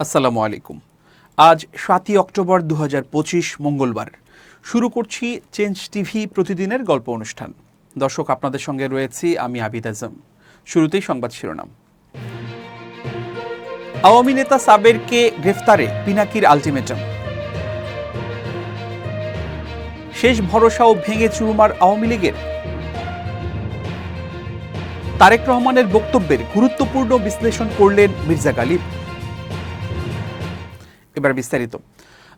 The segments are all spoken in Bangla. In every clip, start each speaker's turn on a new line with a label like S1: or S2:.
S1: আসসালামু আলাইকুম। আজ ৭ই অক্টোবর ২০২৫ মঙ্গলবার। শুরু করছি চেঞ্জ টিভি প্রতিদিনের গল্প অনুষ্ঠান। দর্শক, আপনাদের সঙ্গে রয়েছি আমি আবিদ আজম। শুরুতেই সংবাদ শিরোনাম। আওয়ামী নেতা সাবেরকে গ্রেফতারে পিনাকির আলটিমেটাম। শেষ ভরসাও ভেঙে চুরমার আওয়ামী লীগের। তারেক রহমানের বক্তব্যের গুরুত্বপূর্ণ বিশ্লেষণ করলেন মির্জা গালিব। এবার বিস্তারিত।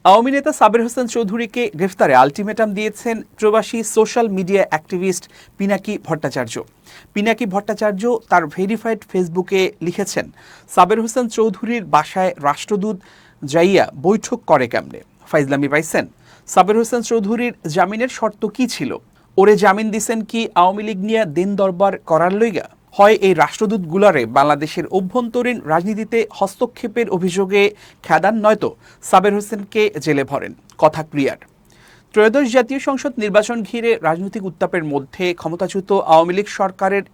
S1: আওয়ামী নেতা সাবের হোসেন চৌধুরীকে গ্রেফতারে আলটিমেটাম দিয়েছেন প্রবাসী social media activist Pinaki Bhattacharya. Pinaki Bhattacharya তার ভেরিফাইড ফেসবুকে লিখেছেন, সাবের হোসেন চৌধুরীর বাসায় রাষ্ট্রদূত যাইয়া বৈঠক করে কেমনে? ফাইজলামি পাইছেন? সাবের হোসেন চৌধুরীর জামিনের শর্ত কি ছিল? ওরে জামিন দিছেন কি আওয়ামী লীগ নিয়ে দিন দরবার করার লইগা? হয় এই রাষ্ট্রদূতগুলারে বাংলাদেশের অভ্যন্তরীণ রাজনীতিতে হস্তক্ষেপের অভিযোগে খেদান, নয়তো সাবের হোসেনকে জেলে ভরেন। কথা ক্লিয়ার। ত্রয়োদশ জাতীয় সংসদ নির্বাচন ঘিরে রাজনৈতিক উত্তাপের মধ্যে ক্ষমতাচ্যুত আওয়ামী লীগ সরকারের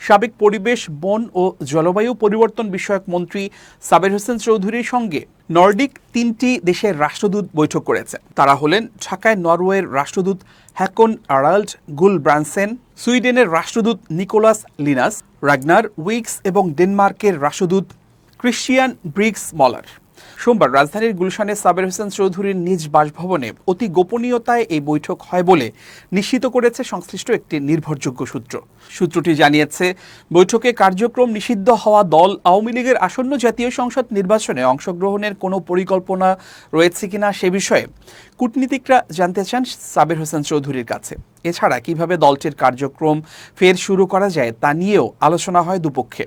S1: সাবেক পরিবেশ, বন ও জলবায়ু পরিবর্তন বিষয়ক মন্ত্রী সাবের হোসেন চৌধুরীর সঙ্গে নর্ডিক 3টি দেশের রাষ্ট্রদূত বৈঠক করেছে। তারা হলেন ঢাকায় নরওয়ের রাষ্ট্রদূত হ্যাকন আরাল্ড গুল ব্রানসেন, সুইডেনের রাষ্ট্রদূত নিকোলাস লিনাস রাগনার উইক্স এবং ডেনমার্কের রাষ্ট্রদূত ক্রিশ্চিয়ান ব্রিগস মলার। সোমবার রাজধানীর গুলশানে সাবের হোসেন চৌধুরীর নিজ বাসভবনে অতি গোপনীয়তায় এই বৈঠক হয় বলে নিশ্চিত করেছে সংশ্লিষ্ট একটি নির্ভরযোগ্য সূত্র। সূত্রটি জানিয়েছে, বৈঠকে কার্যক্রম নিষিদ্ধ হওয়া দল আওয়ামী লীগের আসন্ন জাতীয় সংসদ নির্বাচনে অংশগ্রহণের কোনো পরিকল্পনা রয়েছে কিনা সে বিষয়ে কূটনীতিকরা জানতে চান সাবের হোসেন চৌধুরীর কাছে। এছাড়া কিভাবে দলটির কার্যক্রম ফের শুরু করা যায় তা নিয়েও আলোচনা হয় দুপক্ষে।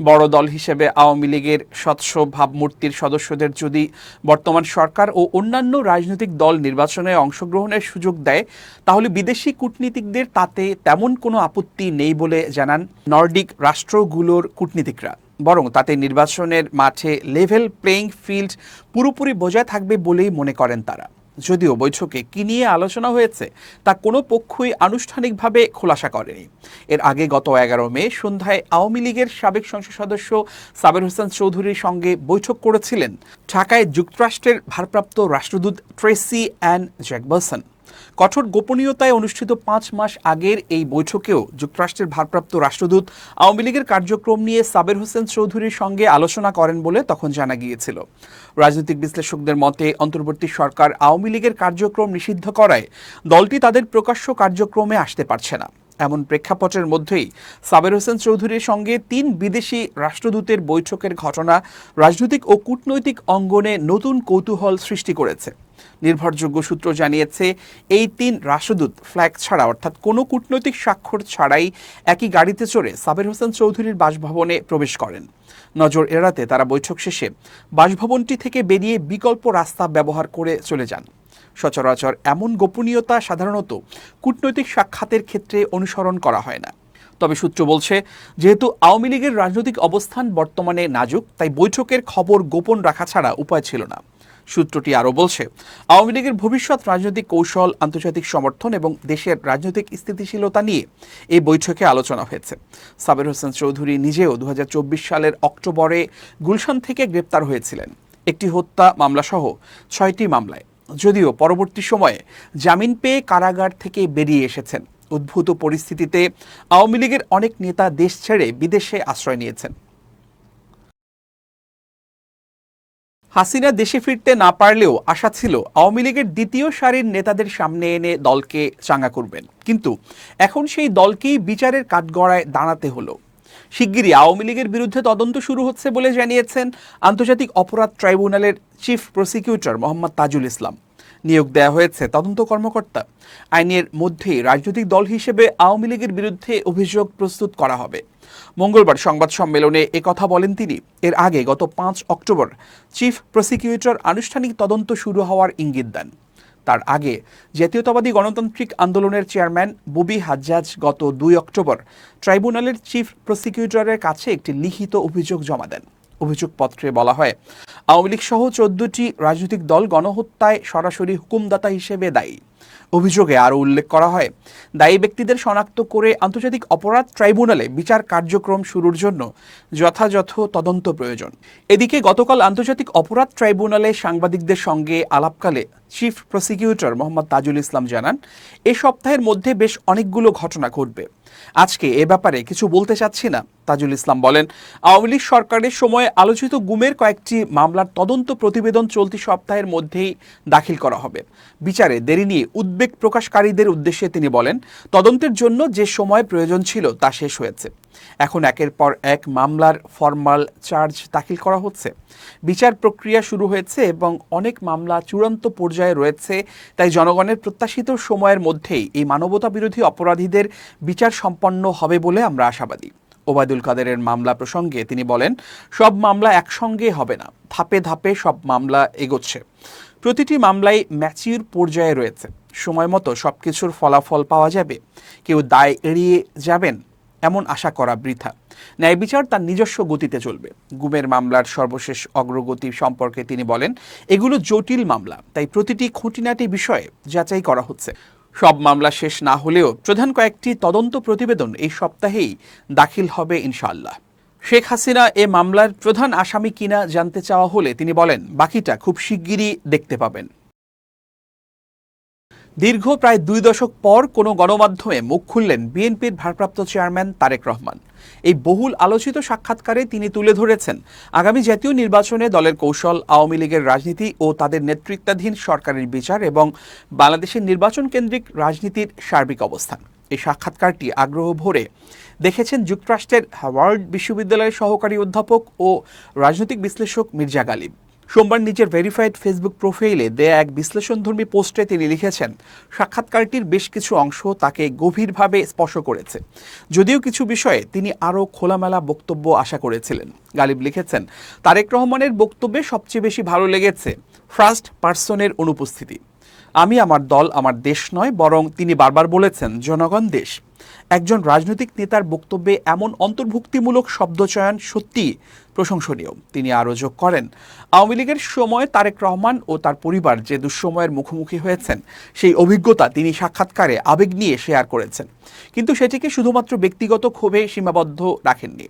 S1: বড় দল হিসেবে আওয়ামী লীগের স্বচ্ছ ভাবমূর্তির সদস্যদের যদি বর্তমান সরকার ও অন্যান্য রাজনৈতিক দল নির্বাচনে অংশগ্রহণের সুযোগ দেয়, তাহলে বিদেশি কূটনীতিকদের তাতে তেমন কোনো আপত্তি নেই বলে জানান নর্ডিক রাষ্ট্রগুলোর কূটনীতিকরা। বরং তাতে নির্বাচনের মাঠে লেভেল প্লেইং ফিল্ড পুরোপুরি বজায় থাকবে বলেই মনে করেন তারা। যদিও বৈঠকে কি নিয়ে আলোচনা হয়েছে তা কোনো পক্ষই আনুষ্ঠানিকভাবে খোলাসা করেনি। এর আগে গত 11 মে সন্ধ্যায় আওয়ামী লীগের সাবেক সংসদ সদস্য সাবের হোসেন চৌধুরীর সঙ্গে বৈঠক করেছিলেন ঢাকায় যুক্তরাষ্ট্রের ভারপ্রাপ্ত রাষ্ট্রদূত ট্রেসি অ্যান জ্যাকবারসন। কঠোর গোপনীয়তায় অনুষ্ঠিত 5 মাস আগের এই বৈঠকেও যুক্তরাষ্ট্রের ভারপ্রাপ্ত রাষ্ট্রদূত আওয়ামী লীগের কার্যক্রম নিয়ে সাবের হোসেন চৌধুরীর সঙ্গে আলোচনা করেন বলে তখন জানা গিয়েছিল। রাজনৈতিক বিশ্লেষকদের মতে, অন্তর্বর্তী সরকার আওয়ামী লীগের কার্যক্রম নিষিদ্ধ করায় দলটি তাদের প্রকাশ্য কার্যক্রমে আসতে পারছে না। এমন প্রেক্ষাপটের মধ্যেই সাবের হোসেন চৌধুরীর সঙ্গে 3 বিদেশি রাষ্ট্রদূতের বৈঠকের ঘটনা রাজনৈতিক ও কূটনৈতিক অঙ্গনে নতুন কৌতূহল সৃষ্টি করেছে। নির্ভরযোগ্য সূত্র জানিয়েছে, এই 3 রাষ্ট্রদূত ফ্ল্যাগ ছাড়া, অর্থাৎ কোনো কূটনৈতিক স্বাক্ষর ছাড়াই একই গাড়িতে চড়ে সাবের হোসেন চৌধুরীর বাসভবনে প্রবেশ করেন। নজর এড়াতে তারা বৈঠক শেষে বাসভবনটি থেকে বেরিয়ে বিকল্প রাস্তা ব্যবহার করে চলে যান। সচরাচর এমন গোপনীয়তা সাধারণত কূটনৈতিক সাক্ষাতের ক্ষেত্রে অনুসরণ করা হয় না। তবে সূত্র বলছে, যেহেতু আওয়ামী লীগের রাজনৈতিক অবস্থান বর্তমানে নাজুক, তাই বৈঠকের খবর গোপন রাখা ছাড়া উপায় ছিল না। সূত্রটি আরও বলছে, আওয়ামী লীগের ভবিষ্যৎ রাজনৈতিক কৌশল, আন্তর্জাতিক সমর্থন এবং দেশের রাজনৈতিক স্থিতিশীলতা নিয়ে এই বৈঠকে আলোচনা হয়েছে। সাবের হোসেন চৌধুরী নিজেও 2024 সালের অক্টোবরে গুলশান থেকে গ্রেপ্তার হয়েছিলেন, একটি হত্যা মামলাসহ 6টি মামলায়। যদিও পরবর্তী সময়ে জামিন পেয়ে কারাগার থেকে বেরিয়ে এসেছেন। উদ্ভূত পরিস্থিতিতে আওয়ামী লীগের অনেক নেতা দেশ ছেড়ে বিদেশে আশ্রয় নিয়েছেন। হাসিনা দেশে ফিরতে না পারলেও আশা ছিল আওয়ামী লীগের দ্বিতীয় সারির নেতাদের সামনে এনে দলকে চাঙ্গা করবেন, কিন্তু এখন সেই দলকেই বিচারের কাঠগড়ায় দাঁড়াতে হলো। শিগগিরই আওয়ামী লীগের বিরুদ্ধে তদন্ত শুরু হচ্ছে বলে জানিয়েছেন আন্তর্জাতিক অপরাধ ট্রাইব্যুনালের চিফ প্রসিকিউটর মোহাম্মদ তাজুল ইসলাম। নিয়োগ দেওয়া হয়েছে তদন্ত কর্মকর্তা। আইনের মধ্যেই রাজনৈতিক দল হিসেবে আওয়ামী লীগের বিরুদ্ধে অভিযোগ প্রস্তুত করা হবে। মঙ্গলবার সংবাদ সম্মেলনে একথা বলেন তিনি। এর আগে গত 5 অক্টোবর চিফ প্রসিকিউটর আনুষ্ঠানিক তদন্ত শুরু হওয়ার ইঙ্গিত দেন। তার আগে জাতীয়তাবাদী গণতান্ত্রিক আন্দোলনের চেয়ারম্যান ববি হাজ্জাজ গত 2 অক্টোবর ট্রাইব্যুনালের চিফ প্রসিকিউটরের কাছে একটি লিখিত অভিযোগ জমা দেন। অভিযোগপত্রে বলা হয়, আওয়ামী লীগ সহ 14টি রাজনৈতিক দল গণহত্যায় সরাসরি হুকুমদাতা হিসেবে দায়ী। অভিযোগে আরও উল্লেখ করা হয়, দায়ী ব্যক্তিদের শনাক্ত করে আন্তর্জাতিক অপরাধ ট্রাইব্যুনালে বিচার কার্যক্রম শুরুর জন্য যথাযথ তদন্ত প্রয়োজন। এদিকে গতকাল আন্তর্জাতিক অপরাধ ট্রাইব্যুনালে সাংবাদিকদের সঙ্গে আলাপকালে চিফ প্রসিকিউটর মোহাম্মদ তাজুল ইসলাম জানান, এ সপ্তাহের মধ্যে বেশ অনেকগুলো ঘটনা ঘটবে। আজকে এ ব্যাপারে কিছু বলতে চাচ্ছি না। তাজুল ইসলাম বলেন, আওয়ামী লীগ সরকারের সময়ে আলোচিত গুমের কয়েকটি মামলার তদন্ত প্রতিবেদন চলতি সপ্তাহের মধ্যেই দাখিল করা হবে। বিচারে দেরি নিয়ে উদ্বেগ প্রকাশকারীদের উদ্দেশ্যে তিনি বলেন, তদন্তের জন্য যে সময় প্রয়োজন ছিল তা শেষ হয়েছে। এখন একের পর এক মামলার ফরমাল চার্জ দাখিল করা হচ্ছে। বিচার প্রক্রিয়া শুরু হয়েছে এবং অনেক মামলা চূড়ান্ত পর্যায়ে রয়েছে। তাই জনগণের প্রত্যাশিত সময়ের মধ্যেই এই মানবতাবিরোধী অপরাধীদের বিচার সম্পন্ন হবে বলে আমরা আশাবাদী। ওবায়দুল কাদেরের মামলা প্রসঙ্গে তিনি বলেন, সব মামলা একসঙ্গে হবে না, ধাপে ধাপে সব মামলা এগোচ্ছে। প্রতিটি মামলাই ম্যাচিউর পর্যায়ে রয়েছে। সময় মতো সবকিছুর ফলাফল পাওয়া যাবে। কেউ দায় এড়িয়ে যাবেন এমন আশা করা বৃথা। ন্যায় বিচার তার নিজস্ব গতিতে চলবে। গুমের মামলার সর্বশেষ অগ্রগতি সম্পর্কে তিনি বলেন, এগুলো জটিল মামলা, তাই প্রতিটি খুঁটিনাটি বিষয়ে যাচাই করা হচ্ছে। সব মামলা শেষ না হলেও প্রধান কয়েকটি তদন্ত প্রতিবেদন এই সপ্তাহেই দাখিল হবে ইনশাআল্লাহ। শেখ হাসিনা এ মামলার প্রধান আসামি কিনা জানতে চাওয়া হলে তিনি বলেন, বাকিটা খুব শিগগিরই দেখতে পাবেন। দীর্ঘ প্রায় 2 দশক পর কোনো গণমাধ্যমে মুখ খুললেন বিএনপির ভারপ্রাপ্ত চেয়ারম্যান তারেক রহমান। এই বহুল আলোচিত সাক্ষাৎকারে তিনি তুলে ধরেছেন আগামী জাতীয় নির্বাচনে দলের কৌশল, আওয়ামী লীগের রাজনীতি ও তাদের নেতৃত্বাধীন সরকারের বিচার এবং বাংলাদেশের নির্বাচন কেন্দ্রিক রাজনীতির সার্বিক অবস্থান। এই সাক্ষাৎকারটি আগ্রহ ভরে দেখেছেন যুক্তরাষ্ট্রের হাওয়ার্ড বিশ্ববিদ্যালয়ের সহকারী অধ্যাপক ও রাজনৈতিক বিশ্লেষক মির্জা গালিব। সোমবার নিজের ভেরিফাইড ফেসবুক প্রোফাইলে দেয়া এক বিশ্লেষণধর্মী পোস্টে তিনি লিখেছেন, সাক্ষাৎকারটির বেশ কিছু অংশ তাকে গভীরভাবে স্পর্শ করেছে, যদিও কিছু বিষয়ে তিনি আরও খোলামেলা বক্তব্য আশা করেছিলেন। গালিব লিখেছেন, তারেক রহমানের বক্তব্যে সবচেয়ে বেশি ভালো লেগেছে ফার্স্ট পার্সনের অনুপস্থিতি। আমি আমার দল আমার দেশ নয়, বরং তিনি বারবার বলেছেন জনগণ দেশ। একজন রাজনৈতিক নেতার বক্তব্যে এমন অন্তর্ভুক্তিমূলক শব্দচয়ন সত্যি প্রশংসনীয়। তিনি আরও যোগ করেন, আওয়ামী লীগের সময় তারেক রহমান ও তার পরিবার যে দুঃসময়ের মুখোমুখি হয়েছেন সেই অভিজ্ঞতা তিনি সাক্ষাৎকারে আবেগ নিয়ে শেয়ার করেছেন। কিন্তু সেটিকে শুধুমাত্র ব্যক্তিগত ক্ষোভে সীমাবদ্ধ রাখেননি,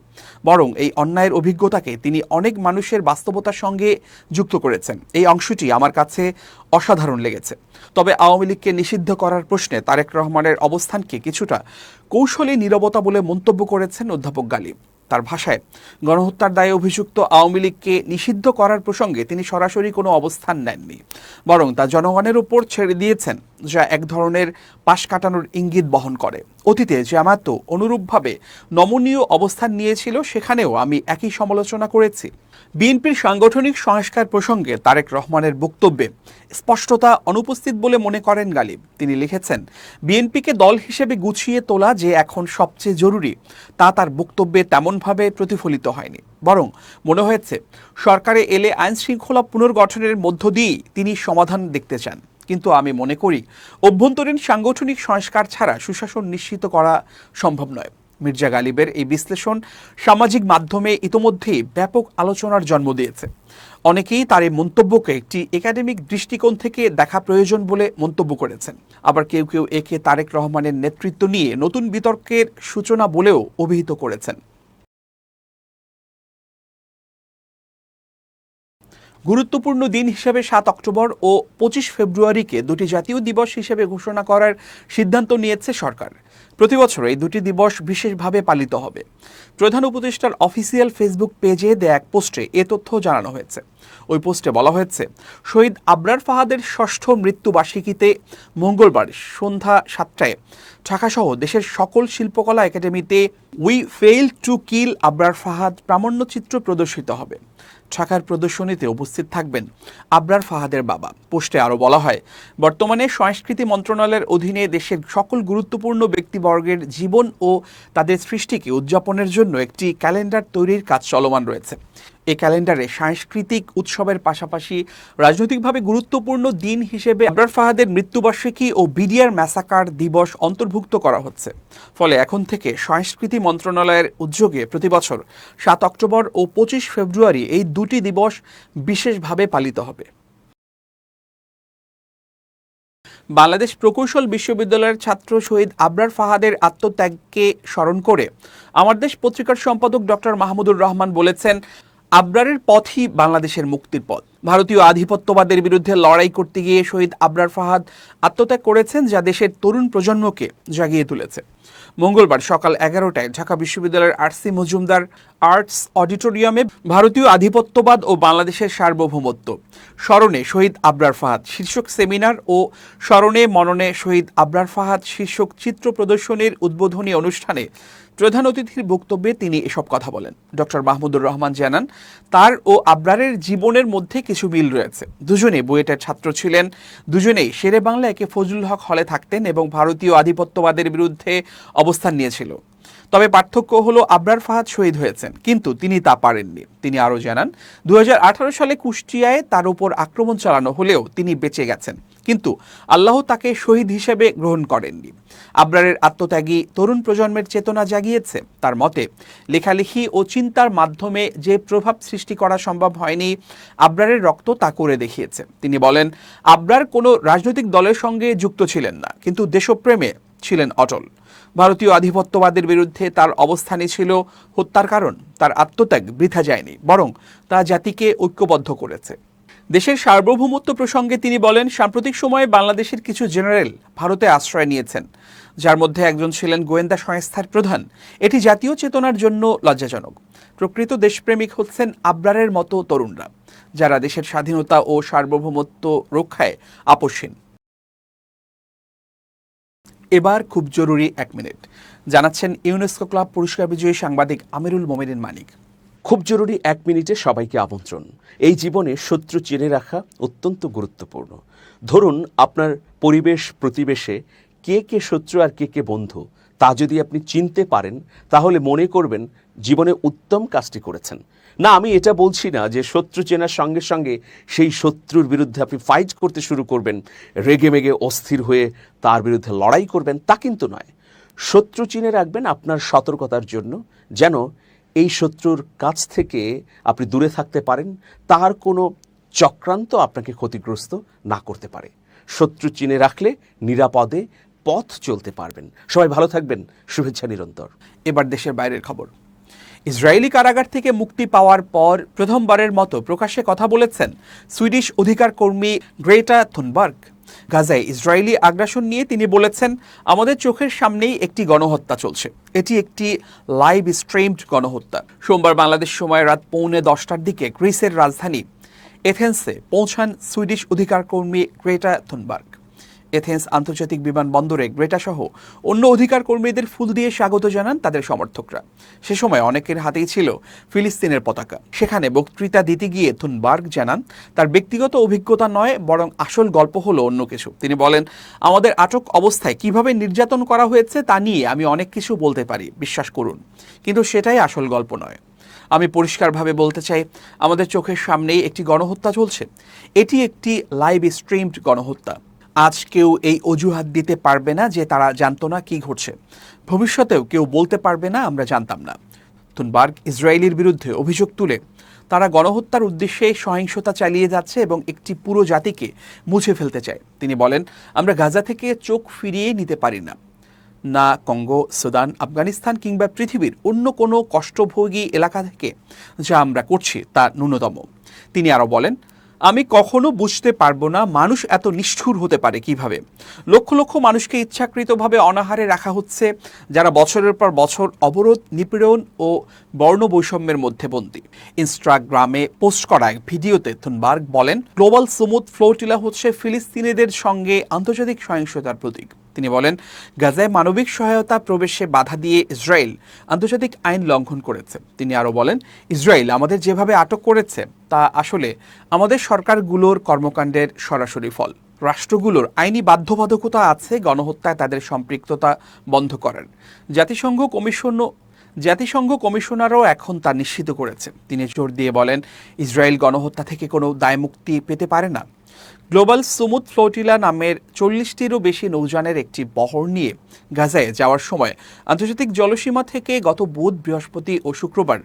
S1: বরং এই অন্যায়ের অভিজ্ঞতাকে তিনি অনেক মানুষের বাস্তবতার সঙ্গে যুক্ত করেছেন। এই অংশটি আমার কাছে অসাধারণ লেগেছে। তবে আওয়ামী লীগকে নিষিদ্ধ করার প্রশ্নে তারেক রহমানের অবস্থানকে কিছুটা কৌশলী নীরবতা বলে মন্তব্য করেছেন অধ্যাপক গালিব। তার ভাষায়, গণহত্যার দায়ে অভিযুক্ত আওয়ামী লীগকে নিষিদ্ধ করার প্রসঙ্গে তিনি সরাসরি কোনো অবস্থান নেননি, বরং তা জনগণের উপর ছেড়ে দিয়েছেন, যা এক ধরনের পাশ কাটানোর ইঙ্গিত বহন করে। অতীতে জামায়াতও অনুরূপভাবে নমনীয় অবস্থান নিয়েছিল, সেখানেও আমি একই সমালোচনা করেছি। বিএনপির সাংগঠনিক সংস্কার প্রসঙ্গে তারেক রহমানের বক্তব্যে স্পষ্টতা অনুপস্থিত বলে মনে করেন গালিব। তিনি লিখেছেন, বিএনপিকে দল হিসেবে গুছিয়ে তোলা যে এখন সবচেয়ে জরুরি, তা তার বক্তব্যে তেমনভাবে প্রতিফলিত হয়নি। বরং মনে হয়েছে সরকারে এলে আইন শৃঙ্খলা পুনর্গঠনের মধ্য দিয়েই তিনি সমাধান দেখতে চান। কিন্তু আমি মনে করি অভ্যন্তরীণ সাংগঠনিক সংস্কার ছাড়া সুশাসন নিশ্চিত করা সম্ভব নয়। মির্জা গালিবের এই বিশ্লেষণ সামাজিক মাধ্যমে ইতোমধ্যেই ব্যাপক আলোচনার জন্ম দিয়েছে। অনেকেই তার এই মন্তব্যকে একটি একাডেমিক দৃষ্টিকোণ থেকে দেখা প্রয়োজন বলে মন্তব্য করেছেন। আবার কেউ কেউ একে তারেক রহমানের নেতৃত্ব নিয়ে নতুন বিতর্কের সূচনা বলেও অভিহিত করেছেন। গুরুত্বপূর্ণ দিন হিসেবে 7 অক্টোবর ও 25 ফেব্রুয়ারিকে দুটি জাতীয় দিবস হিসেবে ঘোষণা করার সিদ্ধান্ত নিয়েছে সরকার। প্রতিবছর এই দুটি দিবস বিশেষভাবে পালিত হবে। প্রধান উপদেষ্টার অফিসিয়াল ফেসবুক পেজে দেয়া এক পোস্টে এ তথ্য জানানো হয়েছে। ওই পোস্টে বলা হয়েছে, শহীদ আবরার ফাহাদের 6ষ্ঠ মৃত্যুবার্ষিকীতে মঙ্গলবার সন্ধ্যা 7টায় ঢাকাসহ দেশের সকল শিল্পকলা একাডেমিতে we fail to kill Abrar Fahad প্রামাণ্যচিত্র প্রদর্শিত হবে। ঢাকার প্রদর্শনীতে উপস্থিত থাকবেন আবরার ফাহাদের বাবা। পোস্টে আরও বলা হয়, বর্তমানে সংস্কৃতি মন্ত্রণালয়ের অধীনে দেশের সকল গুরুত্বপূর্ণ ব্যক্তিবর্গের জীবন ও তাদের সৃষ্টিকে উদযাপনের জন্য একটি ক্যালেন্ডার তৈরির কাজ চলমান রয়েছে। এই ক্যালেন্ডারে সাংস্কৃতিক উৎসবের পাশাপাশি রাজনৈতিকভাবে গুরুত্বপূর্ণ দিন হিসেবে আবরার ফাহাদের মৃত্যুবার্ষিকী ও বিডিআর ম্যাসাকার দিবস অন্তর্ভুক্ত করা হচ্ছে। ফলে এখন থেকে সংস্কৃতি মন্ত্রণালয়ের উদ্যোগে প্রতিবছর 7 অক্টোবর ও 25 ফেব্রুয়ারি এই দুটি দিবস বিশেষভাবে পালিত হবে। বাংলাদেশ প্রকৌশল বিশ্ববিদ্যালয়ের ছাত্র শহীদ আবরার ফাহাদের আত্মত্যাগকে স্মরণ করে আমার দেশ পত্রিকার সম্পাদক ডক্টর মাহমুদুর রহমান বলেছেন, আবরারের পথই বাংলাদেশের মুক্তির পথ। ভারতীয় আধিপত্যবাদের বিরুদ্ধে লড়াই করতে গিয়ে শহীদ আবরার ফাহাদ আত্মত্যাগ করেছেন, যা দেশের তরুণ প্রজন্মকে জাগিয়ে তুলেছে। মঙ্গলবার সকাল 11টায় ঢাকা বিশ্ববিদ্যালয়ের আরসি মজুমদার আর্টস অডিটোরিয়ামে ভারতীয় আধিপত্যবাদ ও বাংলাদেশের সার্বভৌমত্ব স্মরণে শহীদ আবরার ফাহাদ শীর্ষক সেমিনার ও স্মরণে মননে শহীদ আবরার ফাহাদ শীর্ষক চিত্র প্রদর্শনীর উদ্বোধনী অনুষ্ঠানে প্রধান অতিথির বক্তব্যে তিনি এসব কথা বলেন। ডক্টর মাহমুদুর রহমান জানান, তার ও আবরারের জীবনের মধ্যে কিছু মিল রয়েছে। দুজনে বুয়েটের ছাত্র ছিলেন, দুজনেই শেরে বাংলা একে ফজলুল হক হলে থাকতেন এবং ভারতীয় আধিপত্যবাদের বিরুদ্ধে অবস্থান নিয়েছিল। তবে পার্থক্য হলো আবরার ফাহাদ শহীদ হয়েছেন, কিন্তু তিনি তা পারেননি। তিনি আরও জানান, 2018 সালে কুষ্টিয়ায় তার উপর আক্রমণ চালানো হলেও তিনি বেঁচে গেছেন, কিন্তু আল্লাহ তাকে শহীদ হিসেবে গ্রহণ করেননি। আবরারের আত্মত্যাগী তরুণ প্রজন্মের চেতনা জাগিয়েছে। তার মতে, লেখালেখি ও চিন্তার মাধ্যমে যে প্রভাব সৃষ্টি করা সম্ভব হয়নি, আবরারের রক্ত তা করে দেখিয়েছে। তিনি বলেন, আবরার কোনো রাজনৈতিক দলের সঙ্গে যুক্ত ছিলেন না, কিন্তু দেশপ্রেমে ছিলেন অটল। ভারতীয় আধিপত্যবাদের বিরুদ্ধে তার অবস্থানই ছিল হত্যার কারণ। তার আত্মত্যাগ বৃথা যায়নি, বরং তা জাতিকে ঐক্যবদ্ধ করেছে। দেশের সার্বভৌমত্ব প্রসঙ্গে তিনি বলেন, সাম্প্রতিক সময়ে বাংলাদেশের কিছু জেনারেল ভারতে আশ্রয় নিয়েছেন, যার মধ্যে একজন ছিলেন গোয়েন্দা সংস্থার প্রধান। এটি জাতীয় চেতনার জন্য লজ্জাজনক। প্রকৃত দেশপ্রেমিক হচ্ছেন আবরারের মতো তরুণরা, যারা দেশের স্বাধীনতা ও সার্বভৌমত্ব রক্ষায় আপোষহীন। এবার খুব জরুরি 1 মিনিট জানাচ্ছেন ইউনেস্কো ক্লাব পুরস্কার বিজয়ী সাংবাদিক আমিরুল মোমিনিন মানিক।
S2: খুব জরুরি 1 মিনিটে সবাইকে আমন্ত্রণ। এই জীবনে শত্রু চিনে রাখা অত্যন্ত গুরুত্বপূর্ণ। ধরুন, আপনার পরিবেশ প্রতিবেশে কে কে শত্রু আর কে কে বন্ধু, তা যদি আপনি চিনতে পারেন, তাহলে মনে করবেন জীবনে উত্তম কাজটি করেছেন। না, আমি এটা বলছি না যে শত্রু চেনার সঙ্গে সঙ্গে সেই শত্রুর বিরুদ্ধে আপনি ফাইট করতে শুরু করবেন, রেগে মেগে অস্থির হয়ে তার বিরুদ্ধে লড়াই করবেন, তা কিন্তু নয়। শত্রু চিনে রাখবেন আপনার সতর্কতার জন্য, যেন এই শত্রুর কাছ থেকে আপনি দূরে থাকতে পারেন, তার কোনো চক্রান্ত আপনাকে ক্ষতিগ্রস্ত না করতে পারে। শত্রু চিনে রাখলে নিরাপদে পথ চলতে পারবেন। সবাই ভালো থাকবেন, শুভেচ্ছা নিরন্তর।
S1: এবার দেশের বাইরের খবর। ইসরায়েলি কারাগার থেকে মুক্তি পাওয়ার পর প্রথমবারের মতো প্রকাশ্যে কথা বলেছেন সুইডিশ অধিকার কর্মী গ্রেটা থুনবার্গ। গাজায় ইসরায়েলি আগ্রাসন নিয়ে তিনি বলেছেন, আমাদের চোখের সামনেই একটি গণহত্যা চলছে। এটি একটি লাইভ স্ট্রিমড গণহত্যা। সোমবার বাংলাদেশ সময় রাত 9:45টার দিকে গ্রিসের রাজধানী এথেন্সে পৌঁছান সুইডিশ অধিকার কর্মী গ্রেটা থুনবার্গ। এথেন্স আন্তর্জাতিক বিমানবন্দরে গ্রেটা সহ অন্য অধিকার কর্মীদের ফুল দিয়ে স্বাগত জানান তাদের সমর্থকরা। সে সময় অনেকের হাতেই ছিল ফিলিস্তিনের পতাকা। সেখানে বক্তৃতা দিতে গিয়ে থুনবার্গ জানান, তার ব্যক্তিগত অভিজ্ঞতা নয়, বরং আসল গল্প হলো অন্য কিছু। তিনি বলেন, আমাদের আটক অবস্থায় কিভাবে নির্যাতন করা হয়েছে তা নিয়ে আমি অনেক কিছু বলতে পারি, বিশ্বাস করুন, কিন্তু সেটাই আসল গল্প নয়। আমি পরিষ্কারভাবে বলতে চাই, আমাদের চোখের সামনেই একটি গণহত্যা চলছে। এটি একটি লাইভ স্ট্রিমড গণহত্যা। আজ কেউ এই অজুহাত দিতে পারবে না যে তারা জানতো না কি ঘটছে। ভবিষ্যতেও কেউ বলতে পারবে না আমরা জানতাম না। থুনবার্গ ইসরায়েলের বিরুদ্ধে অভিযোগ তুলে তারা গণহত্যার উদ্দেশ্যে সহিংসতা চালিয়ে যাচ্ছে এবং একটি পুরো জাতিকে মুছে ফেলতে চায়। তিনি বলেন, আমরা গাজা থেকে চোখ ফিরিয়ে নিতে পারি না, না কঙ্গো, সুদান, আফগানিস্তান কিংবা পৃথিবীর অন্য কোনো কষ্টভোগী এলাকা থেকে। যা আমরা করছি তা ন্যূনতম। তিনি আরও বলেন, আমি কখনো বুঝতে পারবো না মানুষ এত নিষ্ঠুর হতে পারে কিভাবে। লক্ষ লক্ষ মানুষকে ইচ্ছাকৃতভাবে অনাহারে রাখা হচ্ছে, যারা বছরের পর বছর অবরোধ, নিপীড়ন ও বর্ণ বৈষম্যের মধ্যে বন্দী। ইনস্টাগ্রামে পোস্ট করা এক ভিডিওতে থুনবার্গ বলেন, গ্লোবাল সুমুদ ফ্লোটিলা হচ্ছে ফিলিস্তিনিদের সঙ্গে আন্তর্জাতিক সহিংসতার প্রতীক। তিনি বলেন, গাজায় মানবিক সহায়তা প্রবেশে বাধা দিয়ে ইসরায়েল আন্তর্জাতিক আইন লঙ্ঘন করেছে। তিনি আরও বলেন, ইসরায়েল আমাদের যেভাবে আটক করেছে তা আসলে আমাদের সরকারগুলোর কর্মকাণ্ডের সরাসরি ফল। রাষ্ট্রগুলোর আইনি বাধ্যবাধকতা আছে গণহত্যায় তাদের সম্পৃক্ততা বন্ধ করার। জাতিসংঘ কমিশনারও এখন তা নিশ্চিত করেছে। তিনি জোর দিয়ে বলেন, ইসরায়েল গণহত্যা থেকে কোনো দায়মুক্তি পেতে পারে না। গ্লোবাল সুমুদ ফ্লোটিলা নামের 40টিরও বেশি নৌযানের একটি বহর নিয়ে গাজায় যাওয়ার সময় আন্তর্জাতিক জলসীমা থেকে গত বুধ, বৃহস্পতি ও শুক্রবার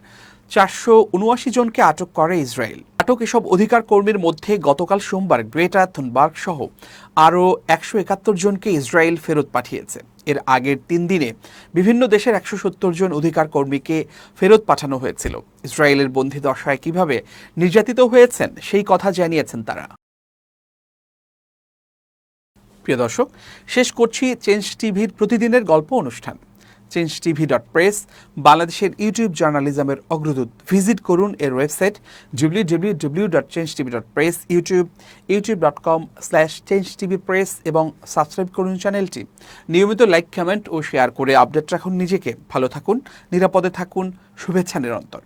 S1: 479 জনকে আটক করে ইসরায়েল। আটক এসব অধিকার কর্মীর মধ্যে গতকাল সোমবার গ্রেটা থুনবার্গ সহ আরও 171 জনকে ইসরায়েল ফেরত পাঠিয়েছে। এর আগের 3 দিনে বিভিন্ন দেশের 170 জন অধিকার কর্মীকে ফেরত পাঠানো হয়েছিল। ইসরায়েলের বন্দী দশায় কিভাবে নির্যাতিত হয়েছেন সেই কথা জানিয়েছেন তারা। প্রিয় দর্শক, শেষ করছি চেঞ্জ টিভির প্রতিদিনের গল্প অনুষ্ঠান। changetv.press বাংলাদেশের ইউটিউব জার্নালিজমের অগ্রদূত। ভিজিট করুন এর ওয়েবসাইট www.changetv.press, youtube.com/changetvpress এবং সাবস্ক্রাইব করুন চ্যানেলটি। নিয়মিত লাইক, কমেন্ট ও শেয়ার করে আপডেট রাখুন নিজেকে। ভালো থাকুন, নিরাপদে থাকুন, শুভেচ্ছা নিরন্তর।